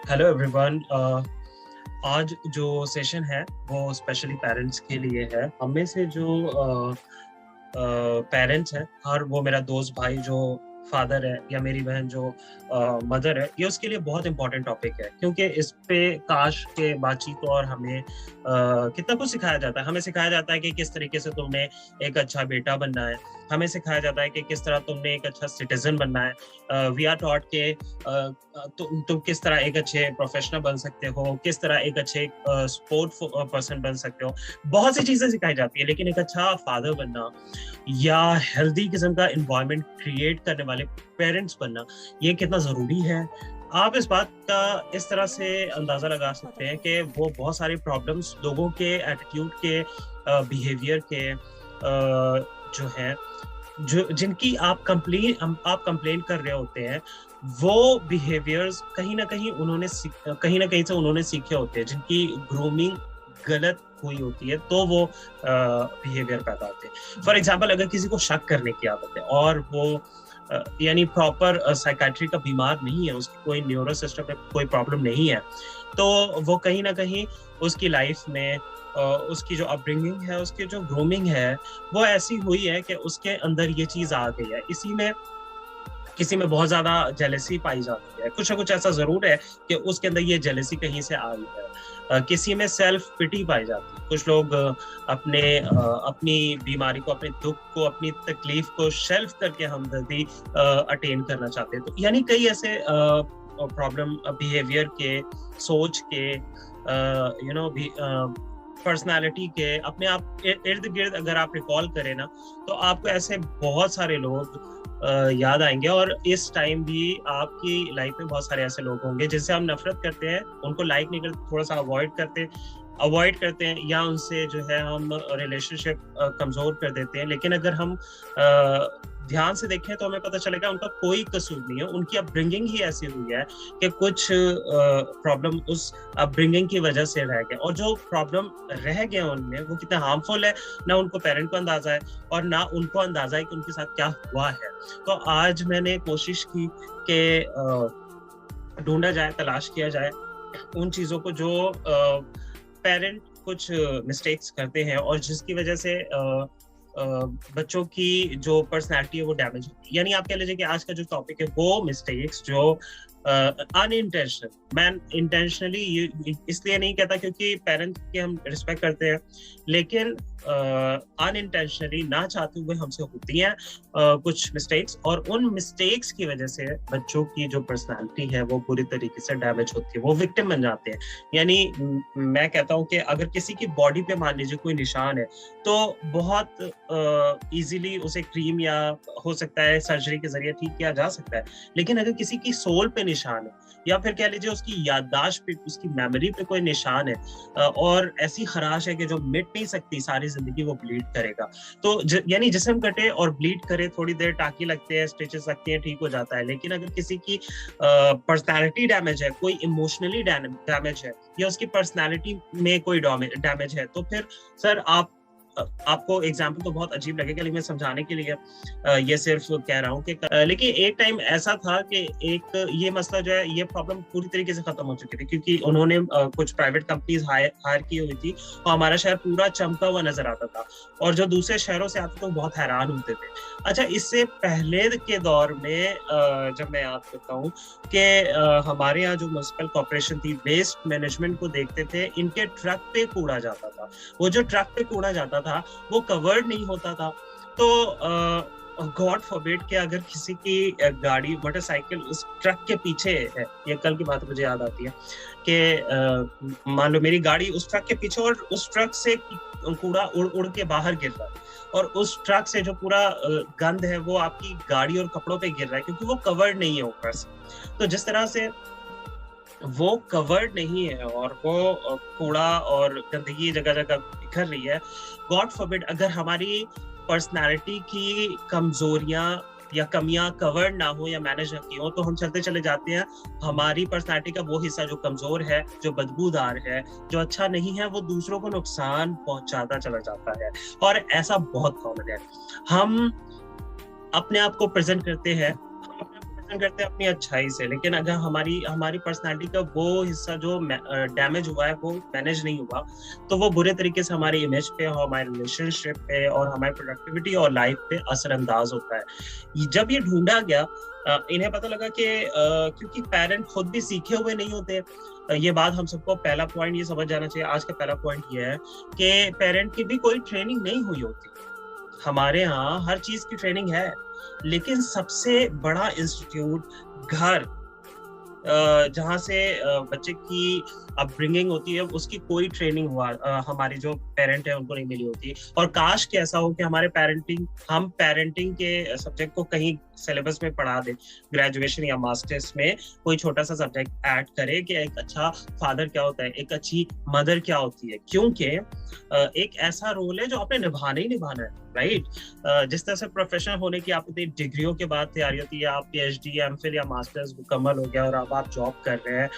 Hello everyone. आज जो session है वो स्पेशली पेरेंट्स के लिए है। हम में से जो पेरेंट्स हैं, और वो मेरा दोस्त भाई जो फादर है या मेरी बहन जो मदर है, ये उसके लिए बहुत इंपॉर्टेंट टॉपिक है, क्योंकि इस पे काश के बातचीत और हमें कितना कुछ सिखाया जाता है। हमें सिखाया जाता है कि किस तरीके से तुमने एक अच्छा बेटा बनना है, हमें सिखाया जाता है कि किस तरह तुमने एक अच्छा सिटीजन बनना है। वी आर टॉट के तुम किस तरह एक अच्छे प्रोफेशनल बन सकते हो, किस तरह एक अच्छे स्पोर्ट पर्सन बन सकते हो। बहुत सी चीजें सिखाई जाती है, लेकिन एक अच्छा फादर बनना या हेल्दी किस्म का एनवायरनमेंट क्रिएट करने वाले पेरेंट्स बनना, ये कितना जरूरी है। आप इस बात का इस तरह से अंदाजा लगा सकते हैं कि वो बहुत सारे प्रॉब्लम्स लोगों के एटीट्यूड के, बिहेवियर के, जो है, जो जिनकी आप कंप्लेन कर रहे होते हैं, वो बिहेवियर्स कहीं ना कहीं से उन्होंने सीखे होते हैं, जिनकी ग्रूमिंग गलत हुई होती है, तो वो बिहेवियर पैदा होते हैं। फॉर एग्जाम्पल, अगर किसी को शक करने की आदत है और वो यानी प्रॉपर साइकेट्री का बीमार नहीं है, उसकी कोई न्यूरो सिस्टम में कोई प्रॉब्लम नहीं है, तो वो कहीं ना कहीं उसकी लाइफ में उसकी जो अपब्रिंगिंग है, उसकी जो ग्रूमिंग है, वो ऐसी हुई है कि उसके अंदर ये चीज आ गई है। किसी में बहुत ज्यादा जेलेसी पाई जाती है, कुछ ना कुछ ऐसा जरूर है कि उसके अंदर ये जेलेसी कहीं से आई है। किसी में सेल्फ पिटी पाई जाती है। कुछ लोग अपनी बीमारी को, अपने दुख को, अपनी तकलीफ को शेल्फ करके हमदर्दी अटेन करना चाहते हैं। तो यानी कई ऐसे प्रॉब्लम बिहेवियर के, सोच के, पर्सनालिटी के, अपने आप इर्द गिर्द अगर आप रिकॉल करें ना, तो आपको ऐसे बहुत सारे लोग याद आएंगे। और इस टाइम भी आपकी लाइफ में बहुत सारे ऐसे लोग होंगे जिनसे हम नफरत करते हैं, उनको लाइक नहीं करते, थोड़ा सा अवॉइड करते हैं, या उनसे जो है हम रिलेशनशिप कमजोर कर देते हैं। लेकिन अगर हम ध्यान से देखें तो हमें पता चलेगा उनका कोई कसूर नहीं है। उनकी अपब्रिंगिंग ही ऐसी हुई है कि कुछ प्रॉब्लम उस अपब्रिंगिंग की वजह से रह गए, और जो प्रॉब्लम रह गए उनमें, वो कितना हार्मफुल है, ना उनको पेरेंट को अंदाजा है और ना उनको अंदाजा है कि उनके साथ क्या हुआ है। तो आज मैंने कोशिश की कि ढूंढा जाए, तलाश किया जाए उन चीजों को जो पेरेंट कुछ मिस्टेक्स करते हैं और जिसकी वजह से बच्चों की जो पर्सनैलिटी है वो डैमेज होती है। यानी आप कह लीजिए कि आज का जो टॉपिक है वो मिस्टेक्स जो अनइंटेंशनल, मैं इंटेंशनली इसलिए नहीं कहता क्योंकि पेरेंट्स की हम रिस्पेक्ट करते हैं, लेकिन अनइंटेंशनली, ना चाहते हुए हमसे होती हैं कुछ मिस्टेक्स, और उन मिस्टेक्स की वजह से बच्चों की जो पर्सनालिटी है वो पूरी तरीके से डैमेज होती है, वो विक्टिम बन जाते हैं। यानी मैं कहता हूँ कि अगर किसी की बॉडी पे मान लीजिए कोई निशान है, तो बहुत इजीली उसे क्रीम या हो सकता है सर्जरी के जरिए ठीक किया जा सकता है। लेकिन अगर किसी की सोल पे निशान है, या फिर कह लीजिए उसकी याददाश्त पे, उसकी मेमोरी पे कोई निशान है, और ऐसी खराश है कि जो मिट नहीं सकती, सारी जिंदगी वो ब्लीड करेगा। तो यानी जिस्म कटे और ब्लीड करे, थोड़ी देर टाँकी लगते हैं, स्टिचेस लगते हैं, ठीक हो जाता है। लेकिन अगर किसी की पर्सनैलिटी डैमेज है, कोई इमोशनली डैमेज है, या उसकी पर्सनैलिटी में कोई डैमेज है, तो फिर सर आपको एग्जाम्पल तो बहुत अजीब लगेगा, लेकिन मैं समझाने के लिए ये सिर्फ कह रहा हूँ कि लेकिन एक टाइम ऐसा था कि एक ये मसला जो है, ये प्रॉब्लम पूरी तरीके से खत्म हो चुकी थी, क्योंकि उन्होंने कुछ प्राइवेट कंपनीज हायर की हुई थी, और हमारा शहर पूरा चमका हुआ नजर आता था, और जो दूसरे शहरों से आते थे वो बहुत हैरान होते थे। अच्छा, इससे पहले के दौर में जब मैं याद करता हूँ कि हमारे यहाँ जो म्युनिसिपल कॉर्पोरेशन थी, वेस्ट मैनेजमेंट को देखते थे, इनके ट्रक पे कूड़ा जाता था। वो जो ट्रक पे कूड़ा जाता था वो कवर्ड नहीं होता था। तो गॉड फॉरबिड के अगर किसी की गाड़ी, मोटरसाइकिल उस ट्रक के पीछे है, ये कल की बात मुझे याद आती है कि मान लो मेरी गाड़ी उस ट्रक के पीछे, और उस ट्रक से कूड़ा उड़ उड़ के बाहर गिर रहा है, और उस ट्रक से जो पूरा गंद है वो आपकी गाड़ी और कपड़ों पे गिर रहा है, क्योंकि वो कवर्ड नहीं है ऊपर से। तो जिस तरह से वो कवर्ड नहीं है और वो कूड़ा और गंदगी जगह जगह बिखर रही है, गॉड फॉरबिड अगर हमारी पर्सनालिटी की कमजोरियां या कमियां कवर्ड ना हो या मैनेज ना की हो, तो हम चलते चले जाते हैं, हमारी पर्सनालिटी का वो हिस्सा जो कमजोर है, जो बदबूदार है, जो अच्छा नहीं है, वो दूसरों को नुकसान पहुंचाता चला जाता है। और ऐसा बहुत कॉमन है। हम अपने आप को प्रेजेंट करते हैं, कंपैरिजन करते हैं अपनी अच्छाई से, लेकिन अगर हमारी हमारी पर्सनालिटी का वो हिस्सा जो डैमेज हुआ है, वो मैनेज नहीं हुआ, तो वो बुरे तरीके से हमारी इमेज पे, हमारे रिलेशनशिप पे और हमारी प्रोडक्टिविटी और लाइफ पे असरअंदाज होता है। जब ये ढूंढा गया, इन्हें पता लगा कि क्योंकि पेरेंट खुद भी सीखे हुए नहीं होते, ये बात हम सबको पहला पॉइंट ये समझ जाना चाहिए। आज का पहला पॉइंट ये है कि पेरेंट की भी कोई ट्रेनिंग नहीं हुई होती। हमारे यहाँ हर चीज की ट्रेनिंग है, लेकिन सबसे बड़ा इंस्टीट्यूट घर, जहाँ से बच्चे की अपब्रिंगिंग होती है, उसकी कोई ट्रेनिंग हमारे जो पेरेंट है उनको नहीं मिली होती। और काश कि ऐसा हो कि हम पेरेंटिंग के सब्जेक्ट को कहीं सिलेबस में पढ़ा दे, ग्रेजुएशन या मास्टर्स में कोई छोटा सा सब्जेक्ट ऐड करे कि एक अच्छा फादर क्या होता है, एक अच्छी मदर क्या होती है, क्योंकि एक ऐसा रोल है जो आपने निभाना ही निभाना है, राइट। जिस तरह से प्रोफेशनल होने की आपकी डिग्रियों के बाद तैयारी होती है, आप PhD एमफिल या मास्टर्स मुकम्मल हो गया और अब आप जॉब कर रहे हैं,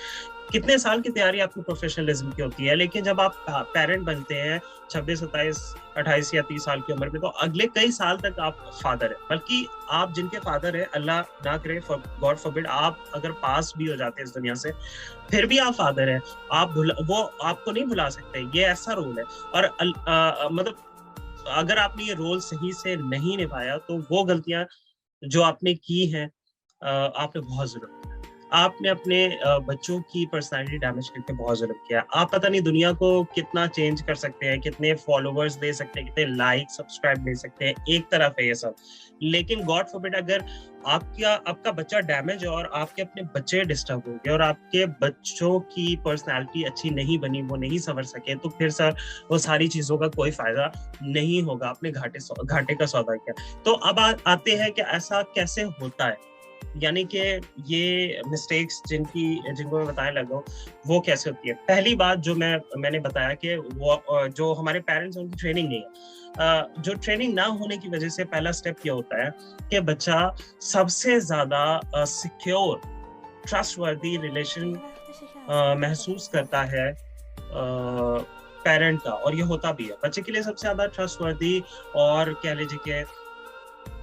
कितने साल की तैयारी आपकी प्रोफेशनलिज्म की होती है। लेकिन जब आप पेरेंट बनते हैं 26, 27, 28 या 30 साल की उम्र में, तो अगले कई साल तक आप फादर है। बल्कि आप जिनके फादर है, अल्लाह ना करे, गॉड फॉरबिड, आप अगर पास भी हो जाते हैं इस दुनिया से, फिर भी आप फादर है। वो आपको नहीं भुला सकते, ये ऐसा रोल है। और मतलब अगर आपने ये रोल सही से नहीं निभाया, तो वो गलतियां जो आपने की हैं, आपने बहुत जुल्म किया। आपने अपने बच्चों की पर्सनालिटी डैमेज करके बहुत जुल्म किया। आप पता नहीं दुनिया को कितना चेंज कर सकते हैं, कितने फॉलोवर्स दे सकते हैं, कितने लाइक सब्सक्राइब दे सकते हैं, एक तरफ है ये सब। लेकिन गॉड फॉरबिड अगर आपका बच्चा डैमेज है और आपके अपने बच्चे डिस्टर्ब हो गए और आपके बच्चों की पर्सनालिटी अच्छी नहीं बनी, वो नहीं संवर सके, तो फिर सर वो सारी चीजों का कोई फायदा नहीं होगा, आपने घाटे का सौदा किया। तो अब आते हैं कि ऐसा कैसे होता है, यानी कि ये मिस्टेक्स जिनको मैं बताने लगा हूँ, वो कैसे होती है। पहली बात जो मैंने बताया कि वो जो हमारे पेरेंट्स हैं उनकी ट्रेनिंग नहीं है। जो ट्रेनिंग ना होने की वजह से पहला स्टेप ये होता है कि बच्चा सबसे ज्यादा सिक्योर, ट्रस्टवर्दी रिलेशन महसूस करता है पेरेंट का, और ये होता भी है। बच्चे के लिए सबसे ज्यादा ट्रस्टवर्दी और कह लीजिए कि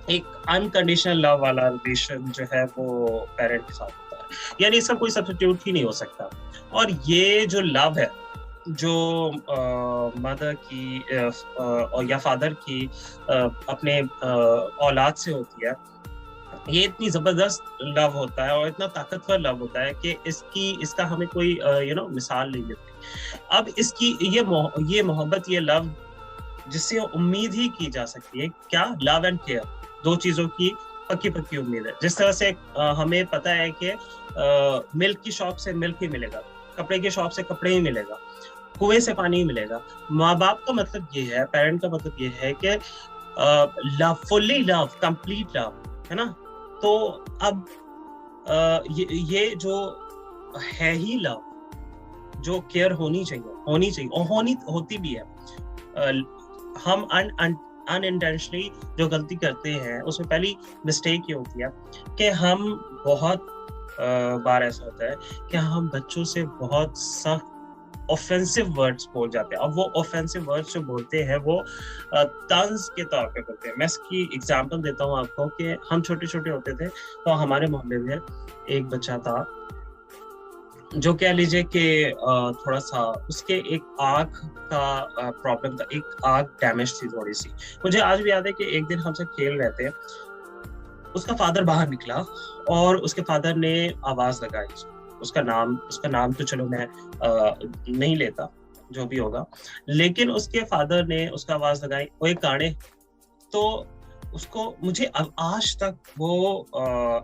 एक अनकंडीशनल लव वाला रिलेशन जो है वो पेरेंट के साथ होता है, यानी इसका कोई सब्स्टिट्यूट ही नहीं हो सकता। और ये जो लव है, जो मदर की और या फादर की अपने औलाद से होती है, ये इतनी जबरदस्त लव होता है और इतना ताकतवर लव होता है कि इसका हमें कोई मिसाल नहीं मिलती। अब इसकी ये मोहब्बत, ये लव जिससे उम्मीद ही की जा सकती है, क्या? लव एंड केयर, दो चीजों की पक्की उम्मीद है। जिस तरह से हमें पता है कि मिल्क की शॉप से मिल्क ही मिलेगा, कपड़े की शॉप से कपड़े ही मिलेगा, कुएं से पानी ही मिलेगा। माँ बाप का मतलब ये है, पेरेंट का मतलब ये है कि love, fully love, complete love, है ना। तो अब ये जो है ही लव, जो केयर होनी चाहिए और होती भी है। हम अनइंटेंशनली जो गलती करते हैं, उसमें पहली मिस्टेक ये होती है कि हम बहुत बार ऐसा होता है कि हम बच्चों से बहुत सख्त ऑफेंसिव वर्ड्स बोल जाते हैं। अब वो ऑफेंसिव वर्ड्स जो बोलते हैं वो तंज के तौर पे बोलते हैं। मैं इसकी एग्जांपल देता हूँ आपको कि हम छोटे छोटे होते थे, तो हमारे मोहल्ले में एक बच्चा था जो कह लीजिए कि थोड़ा सा उसके एक आँख का प्रॉब्लम था, एक आँख डैमेज थी थोड़ी सी। मुझे आज भी याद है कि एक दिन हम सब खेल रहे थे, उसका फादर बाहर निकला और उसके फादर ने आवाज लगाई। उसका नाम तो चलो मैं नहीं लेता, जो भी होगा, लेकिन उसके फादर ने उसका आवाज लगाई, ओए काणे। तो उसको, मुझे अब आज तक वो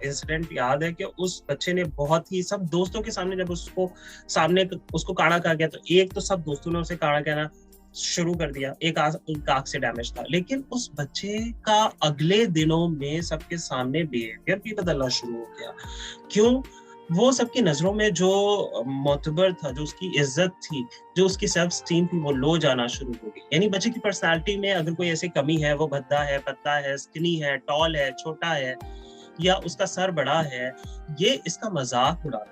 इंसिडेंट याद है कि उस बच्चे ने बहुत ही, सब दोस्तों के सामने जब उसको काड़ा कहा गया, तो एक तो सब दोस्तों ने उसे काड़ा कहना शुरू कर दिया। एक आंख से डैमेज था, लेकिन उस बच्चे का अगले दिनों में सबके सामने बिहेवियर भी बदलना शुरू हो गया। क्यों? वो सबकी नजरों में जो मोतबर था, जो उसकी इज्जत थी, जो उसकी सेल्फ स्टीम थी, वो लो जाना शुरू हो गई। यानी बच्चे की पर्सनालिटी में अगर कोई ऐसी कमी है, वो भद्दा है, पतला है, स्किनी है, टॉल है, छोटा है, या उसका सर बड़ा है, ये इसका मजाक उड़ा,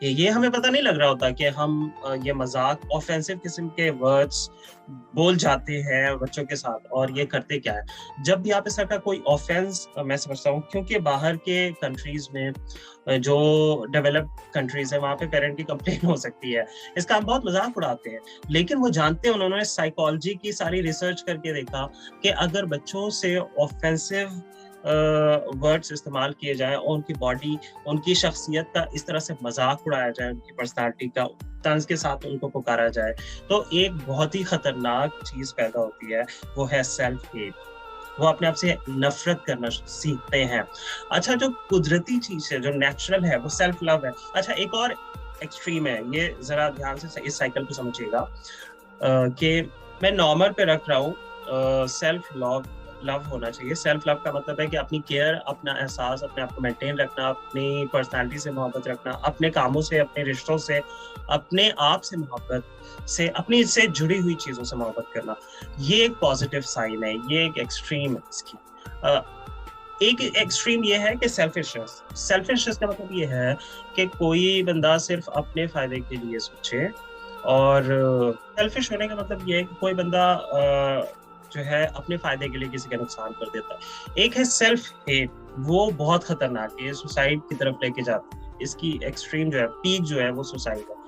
ये हमें पता नहीं लग रहा होता कि हम ये मजाक ऑफेंसिव किस्म के वर्ड्स बोल जाते हैं बच्चों के साथ, और ये करते क्या है। जब भी आप इस तरह का कोई ऑफेंस, मैं समझता हूँ क्योंकि बाहर के कंट्रीज में जो डेवलप्ड कंट्रीज है वहाँ पे पेरेंट की कंप्लेन हो सकती है, इसका हम बहुत मजाक उड़ाते हैं, लेकिन वो जानते हैं, उन्होंने साइकोलॉजी की सारी रिसर्च करके देखा कि अगर बच्चों से ऑफेंसिव वर्ड्स इस्तेमाल किए जाए और उनकी बॉडी, उनकी शख्सियत का इस तरह से मजाक उड़ाया जाए, उनकी पर्सनालिटी का तंज के साथ उनको पुकारा जाए, तो एक बहुत ही खतरनाक चीज पैदा होती है, वो है सेल्फ हेट। वो अपने आप से नफरत करना सीखते हैं। अच्छा, जो कुदरती चीज है, जो नेचुरल है, वो सेल्फ लव है। अच्छा, एक और एक्सट्रीम है, ये जरा ध्यान से इस साइकिल को समझिएगा कि मैं नॉर्मल पे रख रहा हूँ सेल्फ लव होना चाहिए। सेल्फ लव का मतलब है कि अपनी केयर, अपना एहसास, अपने आप को मेंटेन रखना, अपनी पर्सनालिटी से मोहब्बत रखना, अपने कामों से, अपने रिश्तों से, अपने आप से मोहब्बत से, अपनी से जुड़ी हुई चीजों से मोहब्बत करना। ये एक पॉजिटिव साइन है, ये एक एक्सट्रीम है इसकी। एक एक्सट्रीम ये है कि सेल्फिशनेस। सेल्फिशनेस का मतलब ये है कि कोई बंदा सिर्फ अपने फायदे के लिए सोचे, और सेल्फिश होने का मतलब ये है कि कोई बंदा जो है अपने फायदे के लिए किसी का नुकसान कर देता है। एक है सेल्फ हेट, वो बहुत खतरनाक है, सुसाइड की तरफ लेके जाती है। इसकी एक्सट्रीम जो है, पीक जो है, वो सुसाइड है।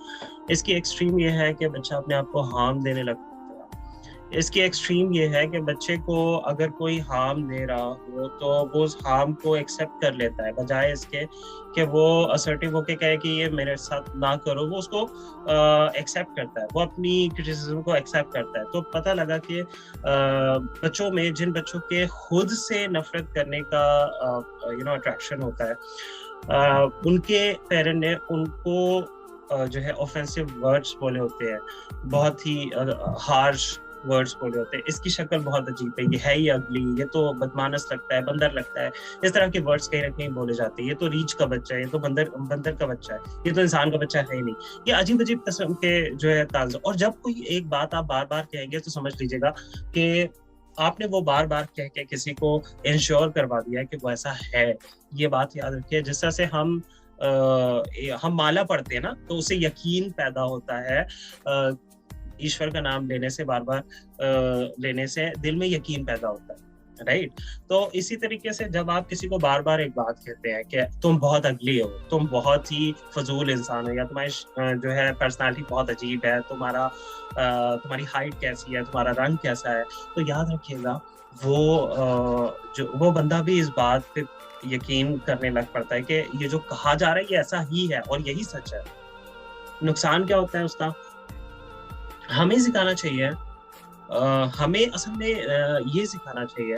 इसकी एक्सट्रीम ये है कि बच्चा अपने आप को हार्म देने लगता है। इसकी एक्सट्रीम ये है कि बच्चे को अगर कोई हार्म दे रहा हो तो वो उस हार्म को एक्सेप्ट कर लेता है, बजाय इसके कि वो असर्टिव होके कहे कि ये मेरे साथ ना करो, वो उसको एक्सेप्ट करता है, वो अपनी क्रिटिसिज्म को एक्सेप्ट करता है। तो पता लगा कि बच्चों में, जिन बच्चों के खुद से नफरत करने का अट्रैक्शन होता है, उनके पेरेंट ने उनको जो है ऑफेंसिव वर्ड्स बोले होते हैं, बहुत ही हार्श वर्ड्स बोले होते हैं। इसकी शक्ल बहुत अजीब है, ये है ही अगली, ये तो बदमानस लगता है, बंदर लगता है, इस तरह के वर्ड्स कहीं ना कहीं बोले जाते हैं। ये तो रीछ का बच्चा है, ये तो बंदर का बच्चा है, ये तो इंसान का बच्चा है ही नहीं। ये अजीब अजीब किस्म के जो है ताज़। और जब कोई एक बात आप बार बार कहेंगे तो समझ लीजिएगा कि आपने वो बार बार कह के किसी को इंश्योर करवा दिया है कि वो ऐसा है। ये बात याद रखिए। जिस तरह से हम माला पढ़ते हैं ना, तो उसे यकीन पैदा होता है, ईश्वर का नाम लेने से, बार बार लेने से दिल में यकीन पैदा होता है, राइट। तो इसी तरीके से जब आप किसी को बार बार एक बात कहते हैं कि तुम बहुत अगली हो, तुम बहुत ही फजूल इंसान हो, या तुम्हारी जो है पर्सनालिटी बहुत अजीब है, तुम्हारी हाइट कैसी है, तुम्हारा रंग कैसा है, तो याद रखिएगा वो बंदा भी इस बात पे यकीन करने लग पड़ता है कि ये जो कहा जा रहा है ये ऐसा ही है और यही सच है। नुकसान क्या होता है उसका? हमें सिखाना चाहिए, हमें असल में ये सिखाना चाहिए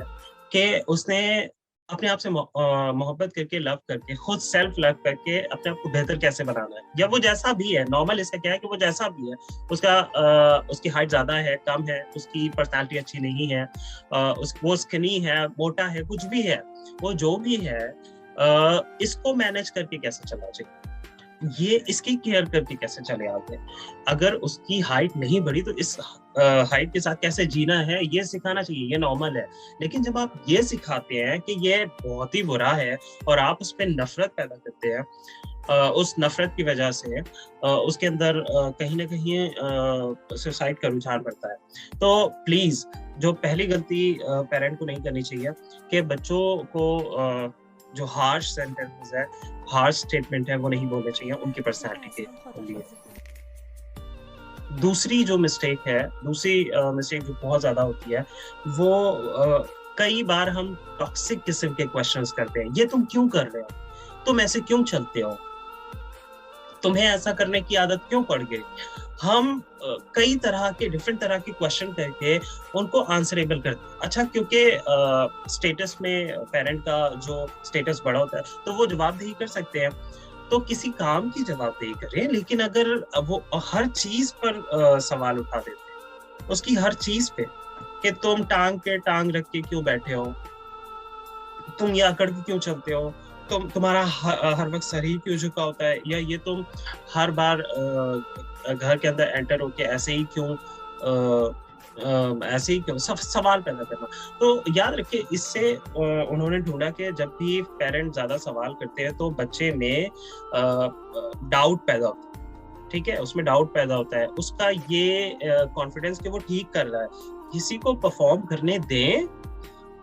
कि उसने अपने आप से मोहब्बत करके, लव करके, खुद सेल्फ लव करके अपने आप को बेहतर कैसे बनाना है। या वो जैसा भी है, नॉर्मल इसका क्या है कि वो जैसा भी है, उसकी हाइट ज्यादा है, कम है, उसकी पर्सनालिटी अच्छी नहीं है, वो स्किनी है, मोटा है, कुछ भी है, वो जो भी है, इसको मैनेज करके कैसे चलना चाहिए, ये इसकी केयर करके कैसे चले आगे। अगर उसकी हाइट नहीं बढ़ी तो इस हाइट के साथ कैसे जीना है, ये सिखाना चाहिए, ये नॉर्मल है। लेकिन जब आप ये सिखाते हैं कि ये बहुत ही बुरा है और आप उस पर नफरत पैदा करते हैं, उस नफरत की वजह से उसके अंदर कहीं ना कहीं सुसाइड का रुझान बढ़ता है। तो प्लीज, जो पहली गलती पेरेंट को नहीं करनी चाहिए कि बच्चों को जो हार्श सेंटेंसेस है, हार्श स्टेटमेंट है, वो नहीं बोलने चाहिए उनकी पर्सनालिटी के लिए। दूसरी मिस्टेक जो बहुत ज्यादा होती है, वो कई बार हम टॉक्सिक किस्म के क्वेश्चंस करते हैं। ये तुम क्यों कर रहे हो? तुम ऐसे क्यों चलते हो? तुम्हें ऐसा करने की आदत क्यों पड़ गई? हम कई तरह के डिफरेंट तरह के क्वेश्चन करके उनको आंसरेबल करते हैं। अच्छा, क्योंकि स्टेटस में पेरेंट का जो स्टेटस बड़ा होता है तो वो जवाबदेही कर सकते हैं, तो किसी काम की जवाबदेही करें। लेकिन अगर वो हर चीज पर सवाल उठा देते हैं, उसकी हर चीज पे, कि तुम टांग पे टांग रख के क्यों बैठे हो, तुम ये अकड़ के क्यों चलते हो, तुम्हारा हर वक्त सर ही क्यों झुका होता है, या ये तुम हर बार घर के अंदर एंटर होके ऐसे ही क्यों ऐसे ही क्यों सवाल पैदा करना। तो याद रखिए इससे उन्होंने ढूंढा कि जब भी पेरेंट ज्यादा सवाल करते हैं तो बच्चे में डाउट पैदा होता है, ठीक है, उसमें डाउट पैदा होता है, उसका ये कॉन्फिडेंस कि वो ठीक कर रहा है, किसी को परफॉर्म करने दें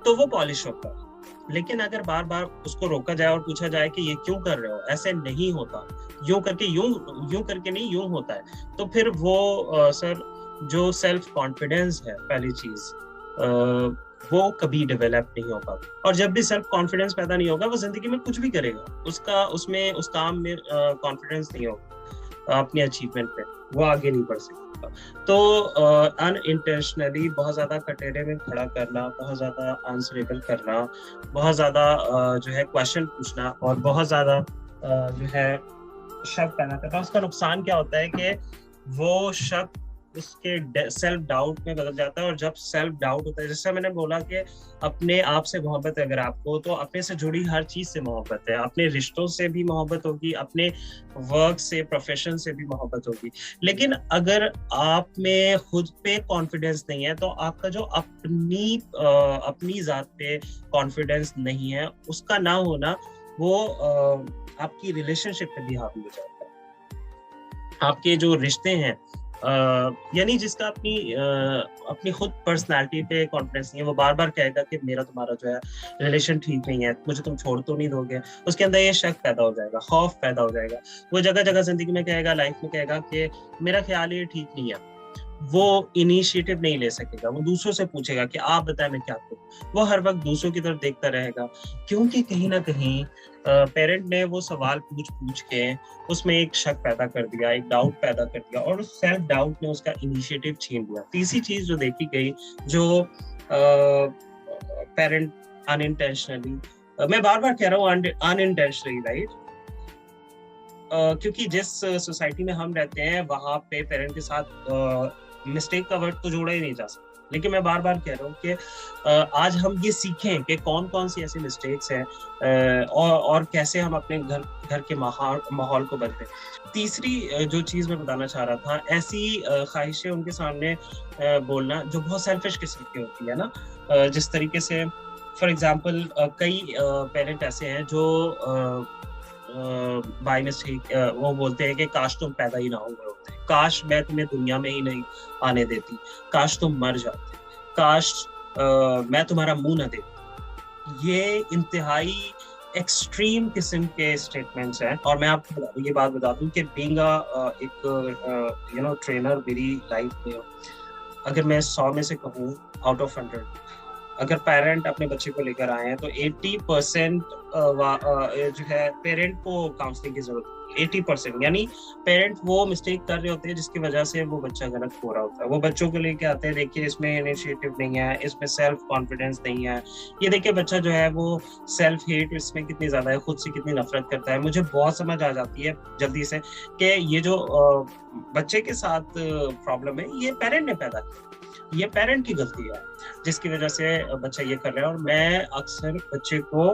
तो वो पॉलिश होता है। लेकिन अगर बार बार उसको रोका जाए और पूछा जाए कि ये क्यों कर रहे हो, ऐसे नहीं होता, यूं करके यूं करके नहीं, यूं होता है, तो फिर वो सर जो सेल्फ कॉन्फिडेंस है पहली चीज, वो कभी डेवलप नहीं हो पाता। और जब भी सेल्फ कॉन्फिडेंस पैदा नहीं होगा वो जिंदगी में कुछ भी करेगा, उसका उसमें उस काम में कॉन्फिडेंस नहीं होगा अपनी अचीवमेंट पे, वो आगे नहीं बढ़ सकता। तो अनइंटेंशनली बहुत ज्यादा कटेरे में खड़ा करना, बहुत ज्यादा आंसरेबल करना, बहुत ज्यादा जो है क्वेश्चन पूछना और बहुत ज्यादा जो है शक पैदा करना, उसका नुकसान क्या होता है कि वो शक उसके सेल्फ डाउट में बदल जाता है। और जब सेल्फ डाउट होता है, जैसे मैंने बोला कि अपने आप से मोहब्बत है अगर आपको, तो अपने से जुड़ी हर चीज से मोहब्बत है, अपने रिश्तों से भी मोहब्बत होगी, अपने वर्क से, प्रोफेशन से भी मोहब्बत होगी। लेकिन अगर आप में खुद पे कॉन्फिडेंस नहीं है तो आपका जो अपनी जात पे कॉन्फिडेंस नहीं है, उसका ना होना वो आपकी रिलेशनशिप पे भी हावी हो जाता है। आपके जो रिश्ते हैं, यानी जिसका अपनी खुद पर्सनालिटी पे कॉन्फिडेंस नहीं है, वो बार बार कहेगा कि मेरा तुम्हारा जो है रिलेशन ठीक नहीं है, मुझे तुम छोड़ तो नहीं दोगे, उसके अंदर ये शक पैदा हो जाएगा, खौफ पैदा हो जाएगा। वो जगह जगह जिंदगी में कहेगा, लाइफ में कहेगा कि मेरा ख्याल ये ठीक नहीं है। वो इनिशिएटिव नहीं ले सकेगा, वो दूसरों से पूछेगा कि आप बताएं मैं क्या करूं, वो हर वक्त दूसरों की तरफ देखता रहेगा, क्योंकि कहीं ना कहीं पेरेंट ने वो सवाल पूछ पूछ के उसमें एक शक पैदा कर दिया, एक डाउट पैदा कर दिया, और उस सेल्फ डाउट ने उसका इनिशिएटिव छीन लिया। तीसरी चीज जो देखी गई, जो पेरेंट अनइंटेंशनली, मैं बार बार कह रहा हूँ अनइंटेंशनली, राइट, क्योंकि जिस सोसाइटी में हम रहते हैं वहां पे पेरेंट के साथ मिस्टेक का वर्ड तो जोड़ा ही नहीं जा सकता। लेकिन मैं बार बार कह रहा हूँ कि आज हम ये सीखें कि कौन कौन सी ऐसी मिस्टेक्स हैं, और कैसे हम अपने घर के माहौल को बदलें। तीसरी जो चीज मैं बताना चाह रहा था, ऐसी ख्वाहिशें उनके सामने बोलना जो बहुत सेल्फिश किस्म की होती है ना, जिस तरीके से फॉर एग्जाम्पल कई पेरेंट ऐसे हैं जो बाय मिस्टेक वो बोलते हैं कि काश तुम पैदा ही ना हुए होते, काश मैं तुम्हें दुनिया में ही नहीं आने देती, काश तुम मर जाते, काश मैं तुम्हारा मुंह न देखती। ये इंतहाई एक्सट्रीम किस्म के स्टेटमेंट्स हैं। और मैं आपको ये बात बता दूं कि बीइंग एक ट्रेनर मेरी लाइफ में, अगर मैं 100 में से कहूँ आउट ऑफ 100, अगर पेरेंट अपने बच्चे को लेकर आए हैं तो 80% जो है पेरेंट को काउंसलिंग की जरूरत है। 80%, यानी पेरेंट वो मिस्टेक कर रहे होते हैं जिसकी वजह से वो बच्चा गलत हो रहा होता है। वो बच्चों को लेके आते हैं, देखिए इसमें इनिशिएटिव नहीं है, इसमें सेल्फ कॉन्फिडेंस नहीं है, ये देखिए बच्चा जो है वो सेल्फ हेट इसमें कितनी ज्यादा है, खुद से कितनी नफरत करता है। मुझे बहुत समझ आ जाती है जल्दी से कि ये जो बच्चे के साथ प्रॉब्लम है ये पेरेंट ने पैदा किया, ये पेरेंट की गलती है जिसकी वजह से बच्चा ये कर रहा है। और मैं अक्सर बच्चे को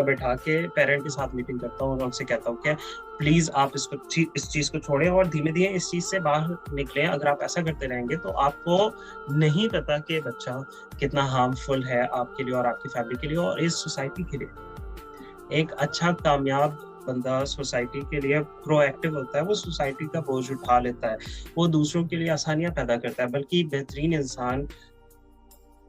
बैठा के पेरेंट के साथ मीटिंग करता हूँ और उनसे कहता हूँ कि प्लीज आप इस चीज को छोड़ें और धीमे धीमे इस चीज से बाहर निकलें। अगर आप ऐसा करते रहेंगे तो आपको नहीं पता कि बच्चा कितना हार्मफुल है आपके लिए और आपकी फैमिली के लिए और इस सोसाइटी के लिए। एक अच्छा कामयाब बंदा सोसाइटी के लिए प्रोएक्टिव होता है, वो सोसाइटी का बोझ उठा लेता है, वो दूसरों के लिए आसानियां पैदा करता है। बल्कि बेहतरीन इंसान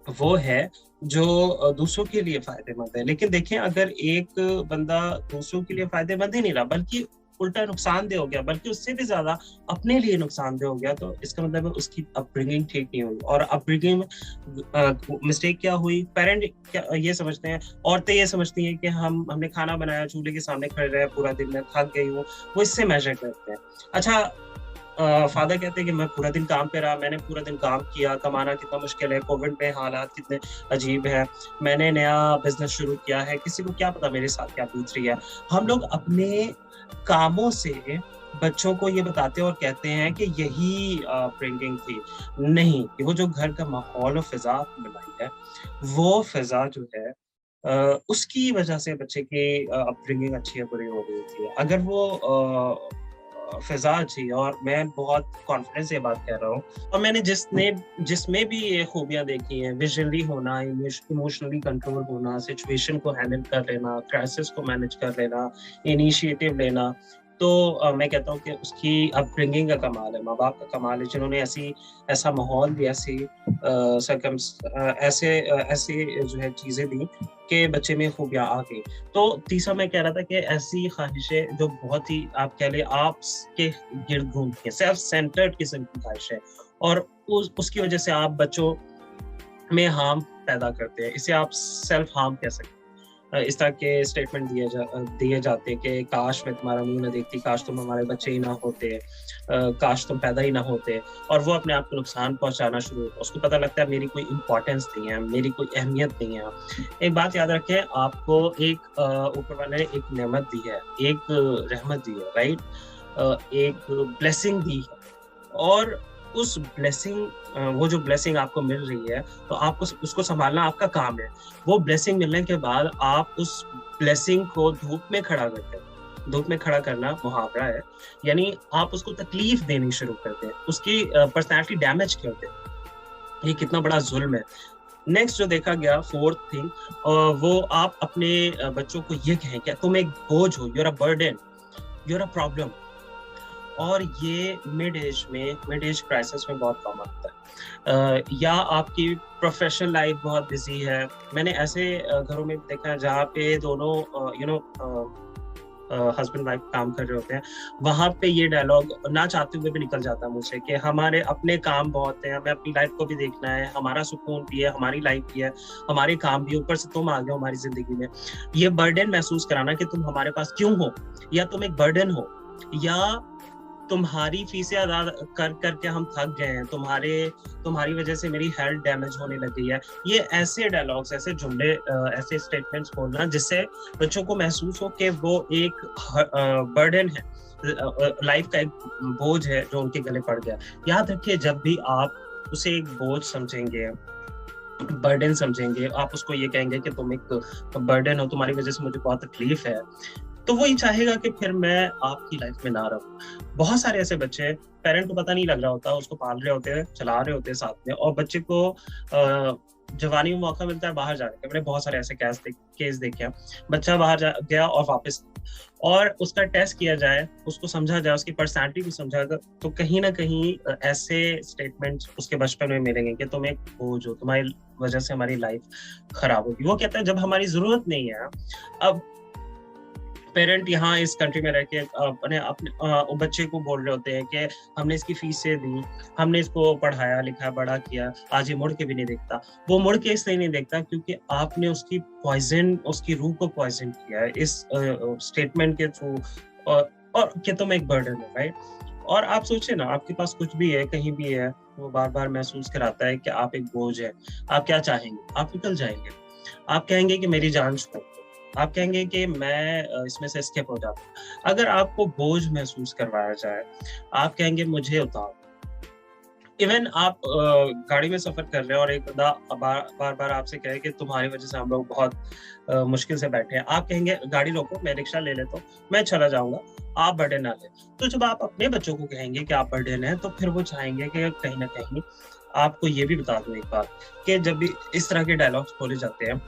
वो है जो दूसरों के लिए फायदेमंद है। लेकिन देखें, अगर एक बंदा दूसरों के लिए फायदेमंद ही नहीं रहा बल्कि उल्टा नुकसानदेह हो गया, बल्कि उससे भी ज्यादा अपने लिए नुकसानदेह हो गया, तो इसका मतलब है उसकी अपब्रिंगिंग ठीक नहीं हुई। और अपब्रिंगिंग मिस्टेक क्या हुई, पेरेंट क्या ये समझते हैं, औरतें ये समझती हैं कि हमने खाना बनाया, चूल्हे के सामने खड़े रहे पूरा दिन, मैं थक गई हूँ, वो इससे मेजर करते हैं। अच्छा, फादर कहते हैं कि मैं पूरा दिन काम पे रहा, मैंने पूरा दिन काम किया, कमाना कितना मुश्किल है, कोविड में हालात कितने अजीब है, मैंने नया बिजनेस शुरू किया है, किसी को क्या पता मेरे साथ क्या बीत रही है। हम लोग अपने कामों से बच्चों को ये बताते हैं और कहते हैं कि यही अपब्रिंगिंग थी। नहीं, वो जो घर का माहौल और फिजा बनाई है, वो फिजा जो है उसकी वजह से बच्चे की अपब्रिंगिंग अच्छी है बुरी हो रही थी। अगर वो फिजा अच्छी है और मैं बहुत कॉन्फिडेंस से ये बात कह रहा हूँ। और मैंने जिसमें भी ये खूबियां देखी हैं, विजनरी होना, इमोशनली कंट्रोल होना, सिचुएशन को हैंडल कर लेना, क्राइसिस को मैनेज कर लेना, इनिशिएटिव लेना, तो मैं कहता हूँ कि उसकी अपब्रिंगिंग का कमाल है, माँ बाप का कमाल है, जिन्होंने ऐसा माहौल भी, ऐसे जो है चीजें दी कि बच्चे में खूबियां आ गई। तो तीसरा मैं कह रहा था कि ऐसी ख्वाहिशें जो बहुत ही आप कह ले आपके गिर्द घूमती हैं, सेल्फ सेंटर्ड किस्म की ख्वाहिश है, और उसकी वजह से आप बच्चों में हार्म पैदा करते हैं। इसे आप सेल्फ हार्म कह सकते हैं। इस तरह के स्टेटमेंट दिए जाते हैं कि काश मैं तुम्हारा मुंह न देखती, काश तुम हमारे बच्चे ही ना होते, काश तुम पैदा ही ना होते, और वो अपने आप को नुकसान पहुंचाना शुरू होता है। उसको पता लगता है मेरी कोई इम्पोर्टेंस नहीं है, मेरी कोई अहमियत नहीं है। एक बात याद रखें, आपको एक ऊपर वाले ने एक नेमत दी है, एक रहमत दी है, राइट, एक ब्लेसिंग दी है, और उस ब्लेसिंग, वो जो ब्लेसिंग आपको मिल रही है, तो आपको उसको संभालना आपका काम है। वो ब्लेसिंग मिलने के बाद आप उस ब्लेसिंग को धूप में खड़ा करते हैं। धूप में खड़ा करना मुहावरा है, यानी आप उसको तकलीफ देनी शुरू करते हैं, उसकी पर्सनैलिटी डैमेज करते हैं। ये कितना बड़ा जुल्म है। नेक्स्ट जो देखा गया, फोर्थ थिंग, वो आप अपने बच्चों को ये कहें कि तुम एक बोझ हो, you're a burden, you're a problem. और ये मिड एज क्राइसिस में बहुत कम आता है। या आपकी प्रोफेशनल लाइफ बहुत बिजी है। मैंने ऐसे घरों में देखा है जहाँ पे दोनों हस्बैंड वाइफ काम कर रहे होते हैं, वहां पे ये डायलॉग ना चाहते हुए भी निकल जाता है मुझसे कि हमारे अपने काम बहुत हैं, हमें अपनी लाइफ को भी देखना है, हमारा सुकून भी है, हमारी लाइफ भी है, हमारे काम भी, ऊपर से तुम आ गए हो हमारी जिंदगी में। ये बर्डन महसूस कराना कि तुम हमारे पास क्यों हो, या तुम एक बर्डन हो, या तुम्हारी फीसें अदा कर करके हम थक गए हैं, तुम्हारी वजह से मेरी हेल्थ डैमेज होने लग गई है। ये ऐसे डायलॉग्स, ऐसे जुमले, ऐसे स्टेटमेंट्स बोलना जिससे बच्चों को महसूस हो कि वो एक बर्डन है, लाइफ का एक बोझ है जो उनके गले पड़ गया। याद रखिए, जब भी आप उसे एक बोझ समझेंगे, बर्डन समझेंगे, आप उसको ये कहेंगे कि तुम एक बर्डन हो, तुम्हारी वजह से मुझे बहुत तकलीफ है, तो वो ही चाहेगा कि फिर मैं आपकी लाइफ में ना रहूं। बहुत सारे ऐसे बच्चे, पेरेंट को पता नहीं लग रहा होता, उसको पाल रहे होते हैं, चला रहे होते हैं साथ में, और बच्चे को जवानी में मौका मिलता है बाहर जाने का। मैंने बहुत सारे ऐसे केस देखे हैं, बच्चा बाहर गया और वापस, और उसका टेस्ट किया जाए, उसको समझा जाए, उसकी पर्सनैलिटी भी समझा जाए, तो कहीं ना कहीं ऐसे स्टेटमेंट्स उसके बचपन में मिलेंगे कि तुम एक बोझ हो, तुम्हारी वजह से हमारी लाइफ खराब होगी। वो कहता है जब हमारी जरूरत नहीं है। अब पेरेंट यहाँ इस कंट्री में रह के अपने बच्चे को बोल रहे होते हैं कि हमने इसकी फीसें दी, हमने इसको पढ़ाया लिखाया, बड़ा किया, आज ये मुड़ के भी नहीं देखता। वो मुड़ के इसलिए नहीं देखता क्योंकि आपने उसकी रूह को पॉइजन किया है इस स्टेटमेंट के थ्रू, और कि तुम एक बर्डन हो, राइट। और आप सोचिए ना, आपके पास कुछ भी है, कहीं भी है, वो बार बार महसूस कराता है कि आप एक बोझ है। आप क्या चाहेंगे? आप निकल जाएंगे, आप कहेंगे कि मेरी जान छोड़, आप कहेंगे कि मैं इसमें से एस्केप हो जाता हूँ। अगर आपको बोझ महसूस करवाया जाए, आप कहेंगे मुझे उतारो। इवन आप गाड़ी में सफर कर रहे हैं और एक बंदा बार बार आपसे कहे कि तुम्हारी वजह से हम लोग बहुत मुश्किल से बैठे हैं, आप कहेंगे गाड़ी रोको, मैं रिक्शा ले लेता हूँ, मैं चला जाऊंगा, आप बर्डन ना ले। तो जब आप अपने बच्चों को कहेंगे कि आप बर्डन हैं, तो फिर वो चाहेंगे कि कहीं ना कहीं, आपको ये भी बता दूं एक बात, कि जब भी इस तरह के डायलॉग्स बोले जाते हैं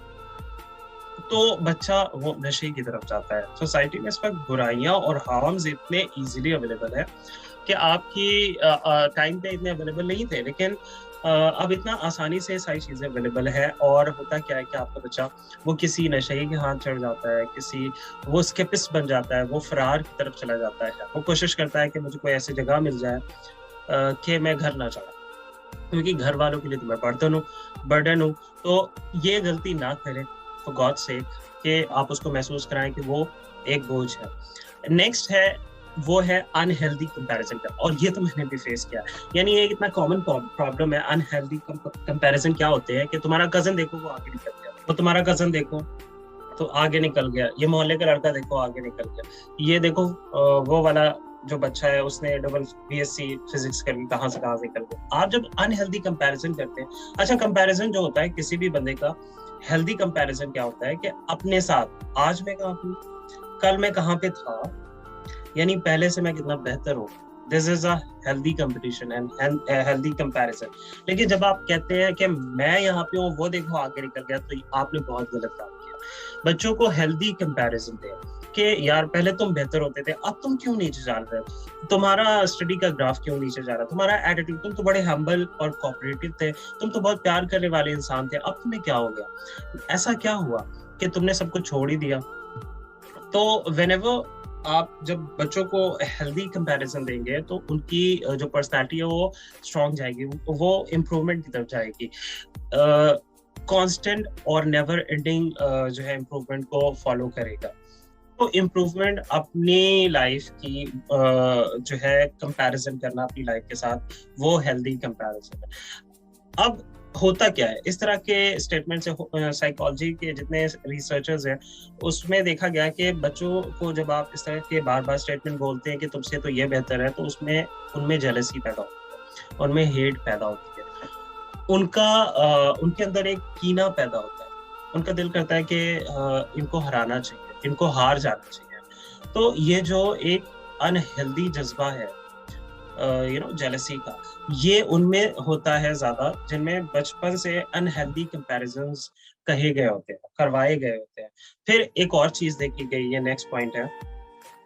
तो बच्चा वो नशे की तरफ जाता है। सोसाइटी में इस वक्त बुराइयां और हार्म्स इतने इजीली अवेलेबल है कि आपकी टाइम पे इतने अवेलेबल नहीं थे, लेकिन अब इतना आसानी से सारी चीजें अवेलेबल है। और होता क्या है कि आपका बच्चा वो किसी नशे के हाथ चढ़ जाता है, वो स्केपिस्ट बन जाता है, वो फरार की तरफ चला जाता है, वो कोशिश करता है कि मुझे कोई ऐसी जगह मिल जाए कि मैं घर ना चला, क्योंकि घर वालों के लिए तो मैं बर्डन हूँ। तो ये गलती ना करें, तो गॉड से कि आप उसको महसूस कराएं कि वो एक बोझ है। नेक्स्ट है, वो है अनहेल्दी कंपैरिजन का, और ये तो मैंने भी फेस किया। यानी ये इतना कॉमन प्रॉब्लम है। अनहेल्दी कंपैरिजन क्या होते हैं कि तुम्हारा कजन देखो वो आगे निकल गया, तो तुम्हारा कजन देखो तो आगे निकल गया, ये मोहल्ले का लड़का देखो आगे निकल गया, ये देखो वो वाला जो बच्चा है उसने डबल BSc फिजिक्स करके कहाँ से निकल गया। आप जब अनहेल्दी कंपैरिजन करते हैं, अच्छा कंपैरिजन जो होता है किसी भी बंदे का, हेल्दी कंपैरिजन क्या होता है कि अपने साथ, आज मैं कहाँ हूँ, कल मैं कहाँ पे था, यानी पहले से मैं कितना बेहतर हूँ। This is a healthy competition and healthy comparison. लेकिन जब आप कहते हैं कि मैं यहाँ पे हूँ, वो देखो आगे निकल गया, तो आपने बहुत गलत काम किया। बच्चों को हेल्दी कंपैरिजन दें कि यार पहले तुम बेहतर होते थे, अब तुम क्यों नीचे जा रहे हो, तुम्हारा स्टडी का ग्राफ क्यों नीचे जा रहा है, तुम्हारा एटीट्यूड, तुम तो बड़े हम्बल और कोऑपरेटिव थे, तुम तो बहुत प्यार करने वाले इंसान थे, अब तुम्हें क्या हो गया, ऐसा क्या हुआ कि तुमने सब कुछ छोड़ ही दिया। तो व्हेनेवर आप जब बच्चों को हेल्दी कंपैरिजन देंगे तो उनकी जो पर्सनालिटी है वो स्ट्रांग जाएगी, वो इम्प्रूवमेंट की तरफ जाएगी। कांस्टेंट और नेवर एंडिंग जो है इम्प्रूवमेंट को फॉलो करेगा। तो इम्प्रूवमेंट अपनी लाइफ की जो है कंपैरिजन करना अपनी लाइफ के साथ, वो हेल्दी कंपैरिजन है। अब होता क्या है, इस तरह के स्टेटमेंट से साइकोलॉजी के जितने रिसर्चर्स हैं उसमें देखा गया कि बच्चों को जब आप इस तरह के बार बार स्टेटमेंट बोलते हैं कि तुमसे तो ये बेहतर है, तो उसमें उनमें जेलसी पैदा होती है, उनमें हेट पैदा होती है, उनके अंदर एक कीना पैदा होता है, उनका दिल करता है कि इनको हराना चाहिए, इनको हार जाना चाहिए। तो ये जो एक अनहेल्दी जज्बा है जेलसी का, ये उनमें होता है ज्यादा, जिनमें बचपन से अनहेल्दी कंपैरिजंस कहे गए होते हैं, करवाए गए होते हैं। फिर एक और चीज देखी गई, ये नेक्स्ट पॉइंट है,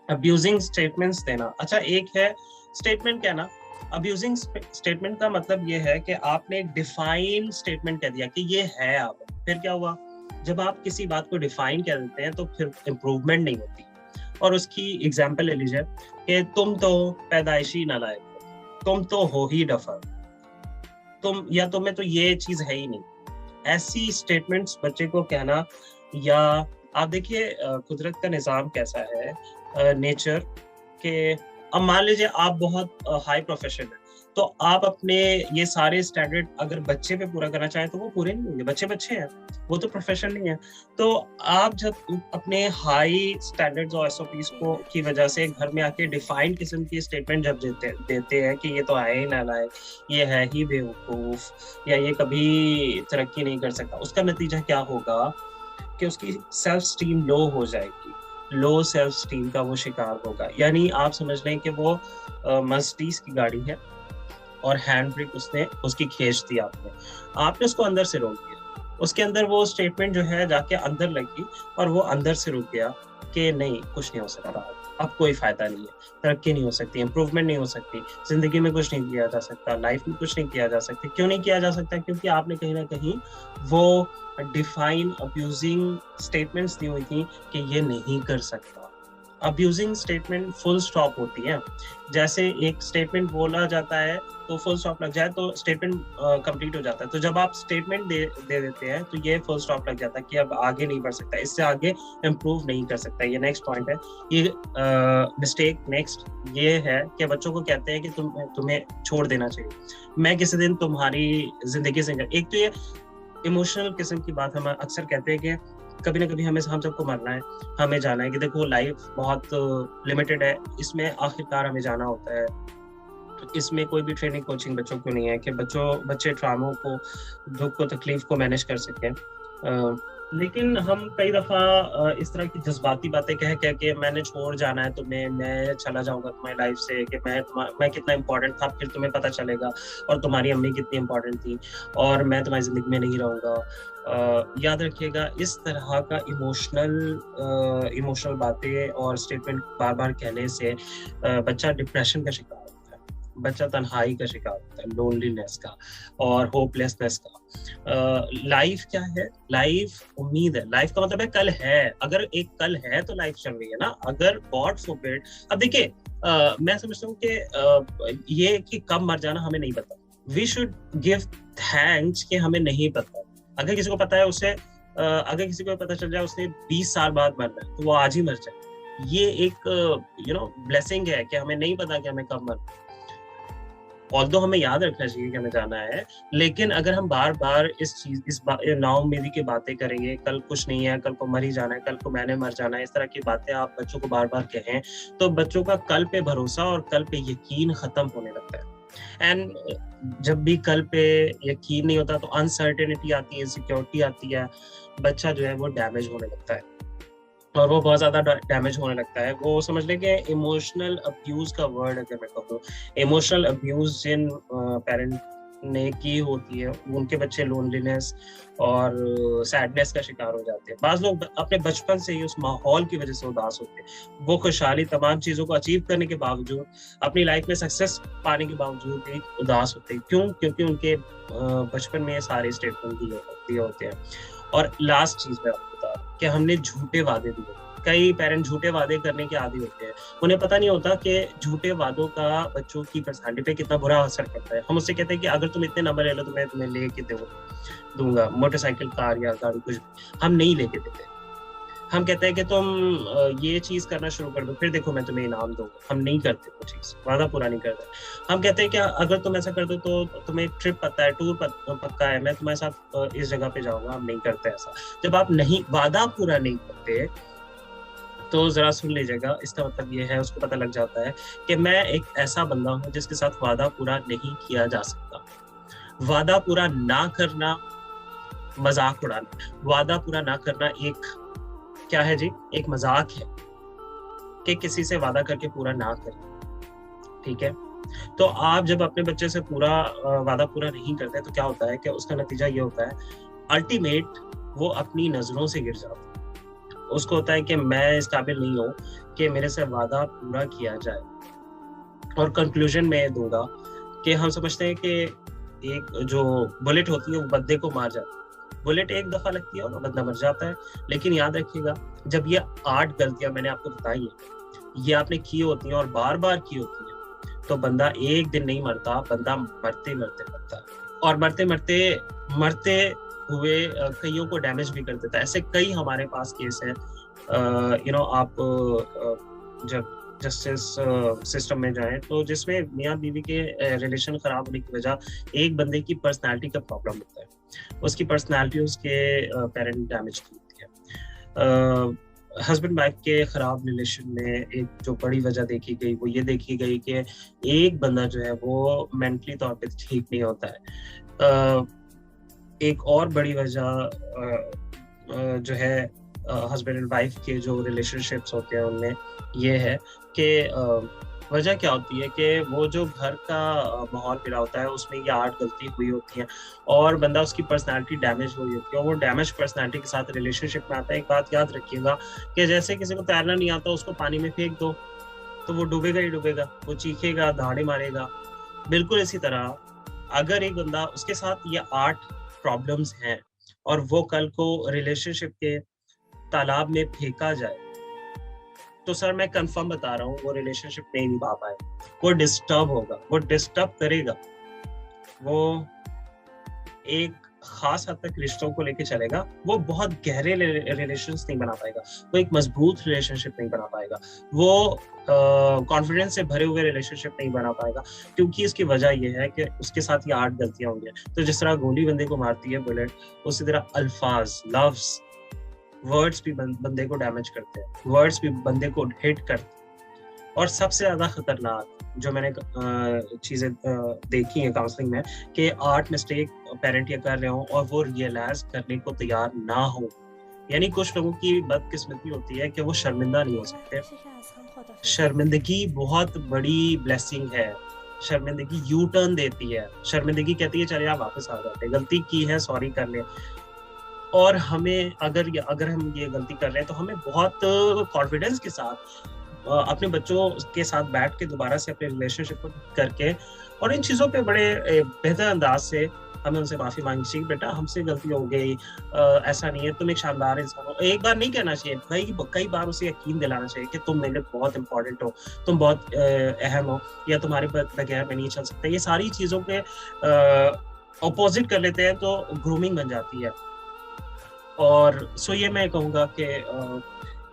अब्यूजिंग स्टेटमेंट्स देना। अच्छा, एक है स्टेटमेंट कहना, अब्यूजिंग स्टेटमेंट का मतलब ये है कि आपने एक डिफाइन स्टेटमेंट कह दिया कि ये है। अब फिर क्या हुआ, जब आप किसी बात को डिफाइन कर देते हैं तो फिर इम्प्रूवमेंट नहीं होती। और उसकी एग्जाम्पल ले लीजिए कि तुम तो पैदाइशी नालायक हो, तुम तो हो ही डफर, तुम्हें तो ये चीज है ही नहीं। ऐसी स्टेटमेंट्स बच्चे को कहना, या आप देखिए कुदरत का निजाम कैसा है, नेचर के, अब मान लीजिए आप बहुत हाई प्रोफेशन है, तो आप अपने ये सारे स्टैंडर्ड अगर बच्चे पे पूरा करना चाहें तो वो पूरे नहीं होंगे, बच्चे बच्चे हैं, वो तो प्रोफेशन नहीं है। तो आप जब अपने हाई स्टैंडर्ड्स और एसओपीज को की वजह से घर में आके डिफाइंड किस्म की स्टेटमेंट जब देते हैं कि ये तो है ही नालायक, ये है ही बेवकूफ, या ये कभी तरक्की नहीं कर सकता, उसका नतीजा क्या होगा कि उसकी सेल्फ स्टीम लो हो जाएगी, लो सेल्फ स्टीम का वो शिकार होगा। यानी आप समझ लें कि वो मर्सिडीज की गाड़ी है और हैंड ब्रेक उसकी खींच दी आपने उसको अंदर से रोक दिया, उसके अंदर वो स्टेटमेंट जो है जाके अंदर लगी और वो अंदर से रुक गया कि नहीं, कुछ नहीं हो सकता, अब कोई फायदा नहीं है, तरक्की नहीं हो सकती, इंप्रूवमेंट नहीं हो सकती, जिंदगी में कुछ नहीं किया जा सकता, लाइफ में कुछ नहीं किया जा सकता। क्यों नहीं किया जा सकता? क्योंकि आपने कहीं ना कहीं वो डिफाइन अब्यूजिंग स्टेटमेंट्स दी हुई थी कि ये नहीं कर सकता। अब्यूजिंग स्टेटमेंट फुल स्टॉप होती है, जैसे एक स्टेटमेंट बोला जाता है तो फुल स्टॉप लग जाए तो स्टेटमेंट कंप्लीट हो जाता है। तो जब आप स्टेटमेंट दे देते हैं तो ये फुल स्टॉप लग जाता है कि अब आगे नहीं बढ़ सकता, इससे आगे इम्प्रूव नहीं कर सकता। ये नेक्स्ट पॉइंट है। ये मिस्टेक नेक्स्ट ये है कि बच्चों को कहते हैं कि तुम्हें छोड़ देना चाहिए, मैं किसी दिन तुम्हारी जिंदगी से। एक तो ये इमोशनल किस्म की बात हम अक्सर कहते हैं कि कभी ना कभी हम सबको मरना है, हमें जाना है, कि देखो लाइफ बहुत लिमिटेड है, इसमें आखिरकार हमें जाना होता है। तो इसमें कोई भी ट्रेनिंग कोचिंग बच्चों को नहीं है कि बच्चे ट्रामों को, दुख को, तकलीफ को मैनेज कर सकें। लेकिन हम कई दफा इस तरह की जज्बाती बातें कह के मैंने छोड़ जाना है तुम्हें, मैं चला जाऊंगा तुम्हारी लाइफ से, कि मैं कितना इंपॉर्टेंट था, फिर तुम्हें पता चलेगा, और तुम्हारी अम्मी कितनी इंपॉर्टेंट थी, और मैं तुम्हारी जिंदगी में नहीं रहूंगा। याद रखिएगा, इस तरह का इमोशनल बातें और स्टेटमेंट बार बार कहने से बच्चा डिप्रेशन का शिकार होता है, बच्चा तन्हाई का शिकार होता है, लोनलीनेस का और होपलेसनेस का। लाइफ क्या है? लाइफ उम्मीद है। लाइफ का मतलब है कल है, अगर एक कल है तो लाइफ चल रही है ना। अगर गॉड फॉरबिड, अब देखिए मैं समझता हूँ कि ये कि कब मर जाना हमें नहीं पता, वी शुड गिव थैंक्स कि हमें नहीं पता। अगर किसी को पता है उसे, अगर किसी को पता चल जाए उसने 20 साल बाद मरना है तो वो आज ही मर जाए। ये एक ब्लेसिंग है कि हमें नहीं पता कि हमें कब मरना है। ऑल्दो हमें याद रखना चाहिए कि हमें जाना है, लेकिन अगर हम बार बार इस नाउम्मीदी की बातें करेंगे, कल कुछ नहीं है, कल को मर ही जाना है, कल को मैंने मर जाना है, इस तरह की बातें आप बच्चों को बार बार कहें तो बच्चों का कल पे भरोसा और कल पे यकीन खत्म होने लगता है। एंड जब भी कल पे यकीन नहीं होता तो अनसर्टेनिटी आती है, इनसिक्योरिटी आती है, बच्चा जो है वो डैमेज होने लगता है। और वो बहुत ज्यादा डैमेज होने लगता है। वो समझ लें कि इमोशनल अब्यूज का वर्ड अगर मैं कहूँ, इमोशनल अब्यूज जिन पेरेंट ने की होती है, उनके बच्चे लोनलीनेस और सैडनेस का शिकार हो जाते हैं। बाज लोग अपने बचपन से ही उस माहौल की वजह से उदास होते हैं। वो खुशहाली तमाम चीजों को अचीव करने के बावजूद, अपनी लाइफ में सक्सेस पाने के बावजूद भी उदास होते हैं। क्यों? क्योंकि उनके बचपन में ये सारे स्टेटमेंट दिए होते हैं। और लास्ट चीज मैं आपको बता रहा हूं कि हमने झूठे वादे दिए। कई पेरेंट झूठे वादे करने के आदी होते हैं। उन्हें पता नहीं होता कि झूठे वादों का बच्चों की पर्सनालिटी पे कितना बुरा असर पड़ता है। हम उससे कहते हैं कि अगर तुम इतने नंबर ले लो तो मैं तुम्हें लेके दूंगा मोटरसाइकिल, कार या गाड़ी, कुछ भी। हम नहीं लेके देते। हम कहते हैं कि तुम ये चीज करना शुरू कर दो, फिर देखो मैं तुम्हें इनाम दूंगा। हम नहीं करते वो चीज, वादा पूरा नहीं करते। हम कहते हैं कि अगर तुम ऐसा कर दो तो तुम्हें ट्रिप पता है, टूर पक्का है, मैं तुम्हारे साथ इस जगह पे जाऊंगा। हम नहीं करते ऐसा। जब आप नहीं वादा पूरा नहीं करते तो जरा सुन लीजिएगा, इसका मतलब ये है, उसको पता लग जाता है कि मैं एक ऐसा बंदा हूँ जिसके साथ वादा पूरा नहीं किया जा सकता। वादा पूरा ना करना मजाक उड़ाना, वादा पूरा ना करना एक क्या है जी, एक मजाक है कि किसी से वादा करके पूरा ना करें। ठीक है? तो आप जब अपने बच्चे से पूरा वादा पूरा नहीं करते तो क्या होता है कि उसका नतीजा ये होता है, अल्टीमेट वो अपनी नजरों से गिर जाता है। उसको होता है कि मैं इस काबिल नहीं हूँ कि मेरे से वादा पूरा किया जाए। और कंक्लूजन में दूंगा कि हम समझते हैं कि एक जो बुलेट होती है वो बंदे को मार जाती है। बुलेट एक दफा लगती है और बंदा मर जाता है। लेकिन याद रखिएगा, जब ये 8 गलतियां मैंने आपको बताई हैं, ये आपने की होती हैं और बार बार की होती हैं, तो बंदा एक दिन नहीं मरता, बंदा मरते मरते मरता है। और मरते हुए कईयों को डैमेज भी कर देता है। ऐसे कई हमारे पास केस है। आप जब जस्टिस सिस्टम में जाएं तो जिसमें मियाँ बीवी के रिलेशन खराब होने की वजह एक बंदे की पर्सनालिटी का प्रॉब्लम होता है। उसकी पर्सनालिटी उसके पेरेंट डैमेज की होती है। हस्बैंड वाइफ के खराब रिलेशन में एक जो बड़ी वजह देखी गई वो ये देखी गई कि एक बंदा जो है वो मेंटली तौर पे ठीक नहीं होता है। एक और बड़ी वजह जो है हस्बैंड एंड वाइफ के जो रिलेशनशिप्स होते हैं उनमें ये है कि वजह क्या होती है कि वो जो घर का माहौल मिला होता है उसमें ये 8 गलती हुई होती हैं और बंदा उसकी पर्सनालिटी डैमेज हुई होती है और वो डैमेज पर्सनालिटी के साथ रिलेशनशिप में आता है। एक बात याद रखिएगा कि जैसे किसी को तैरना नहीं आता उसको पानी में फेंक दो तो वो डूबेगा ही डूबेगा, वो चीखेगा, दहाड़े मारेगा। बिल्कुल इसी तरह अगर एक बंदा उसके साथ ये 8 प्रॉब्लम्स हैं और वो कल को रिलेशनशिप के तालाब में फेंका जाए तो सर मैं कंफर्म बता रहा हूँ वो रिलेशनशिप नहीं निभा पाए, वो डिस्टर्ब होगा, वो डिस्टर्ब करेगा, वो एक खास हद तक रिश्तों को लेके चलेगा, वो बहुत गहरे रिलेशंस नहीं बना पाएगा, वो एक मजबूत रिलेशनशिप नहीं बना पाएगा, वो कॉन्फिडेंस से भरे हुए रिलेशनशिप नहीं बना पाएगा। क्योंकि इसकी वजह यह है कि उसके साथ ये 8 गलतियां होंगी। तो जिस तरह गोली बंदे को मारती है बुलेट, उसी तरह अल्फाज, लव्स, वर्ड्स भी बंदे को डैमेज करते हैं, वर्ड्स भी बंदे को हिट करते हैं। और सबसे ज्यादा खतरनाक जो मैंने चीजें देखी है काउंसलिंग में कि 8 मिस्टेक पेरेंट ये कर रहे हो और वो रियलाइज करने को तैयार ना हो। यानी कुछ लोगों की बदकिस्मती होती है कि वो शर्मिंदा नहीं हो सकते। शर्मिंदगी बहुत बड़ी ब्लेसिंग है। शर्मिंदगी यू टर्न देती है। शर्मिंदगी कहती है चले आप वापस आ जाते, गलती की है सॉरी कर ले। और हमें अगर हम ये गलती कर रहे हैं तो हमें बहुत कॉन्फिडेंस के साथ अपने बच्चों के साथ बैठ के दोबारा से अपने रिलेशनशिप को करके और इन चीज़ों पे बड़े बेहतर अंदाज से हमें उनसे माफ़ी मांगनी चाहिए। बेटा हमसे गलती हो गई, ऐसा नहीं है, तुम एक शानदार इंसान हो। एक बार नहीं कहना चाहिए, कई बार उसे यकीन दिलाना चाहिए कि तुम मेरे लिए बहुत इंपॉर्टेंट हो, तुम बहुत अहम हो, या तुम्हारे बगैर मैं नहीं चल सकता। ये सारी चीज़ों के अपोजिट कर लेते हैं तो ग्रूमिंग बन जाती है। और सो ये मैं कहूँगा कि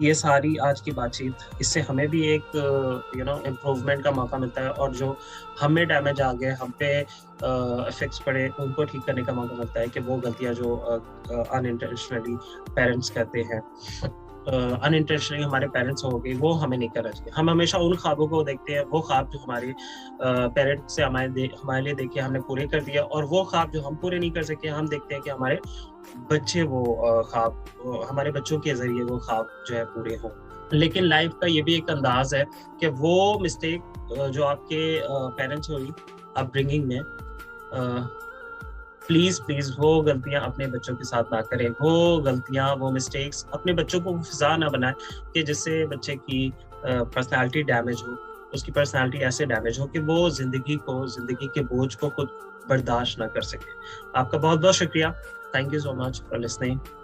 ये सारी आज की बातचीत, इससे हमें भी एक इम्प्रूवमेंट का मौका मिलता है और जो हमें डैमेज आ गए, हम पे इफेक्ट्स पड़े, उनको ठीक करने का मौका मिलता है कि वो गलतियां जो अनइंटेंशनली पेरेंट्स करते हैं, अनइंटेंशनली हमारे पेरेंट्स हो गए, वो हमें नहीं करना चाहिए। हम हमेशा उन ख्वाबों को देखते हैं, वो ख्वाब जो हमारे पेरेंट्स से हमारे लिए देखे हमने पूरे कर दिया, और वो ख्वाब जो हम पूरे नहीं कर सके हम देखते हैं कि हमारे बच्चे वो ख्वाब हमारे बच्चों के ज़रिए वो ख्वाब जो है पूरे हों। लेकिन लाइफ का ये भी एक अंदाज़ है कि वो मिस्टेक जो आपके पेरेंट्स हुई अपब्रिंगिंग में, प्लीज़ प्लीज़ वो गलतियाँ अपने बच्चों के साथ ना करें। वो गलतियाँ, वो मिस्टेक्स अपने बच्चों को फ़िज़ा ना बनाएँ कि जिससे बच्चे की पर्सनैलिटी डैमेज हो, उसकी पर्सनैलिटी ऐसे डैमेज हो कि वो ज़िंदगी के बोझ को खुद बर्दाश्त ना कर सके। आपका बहुत-बहुत शुक्रिया। Thank you so much for listening.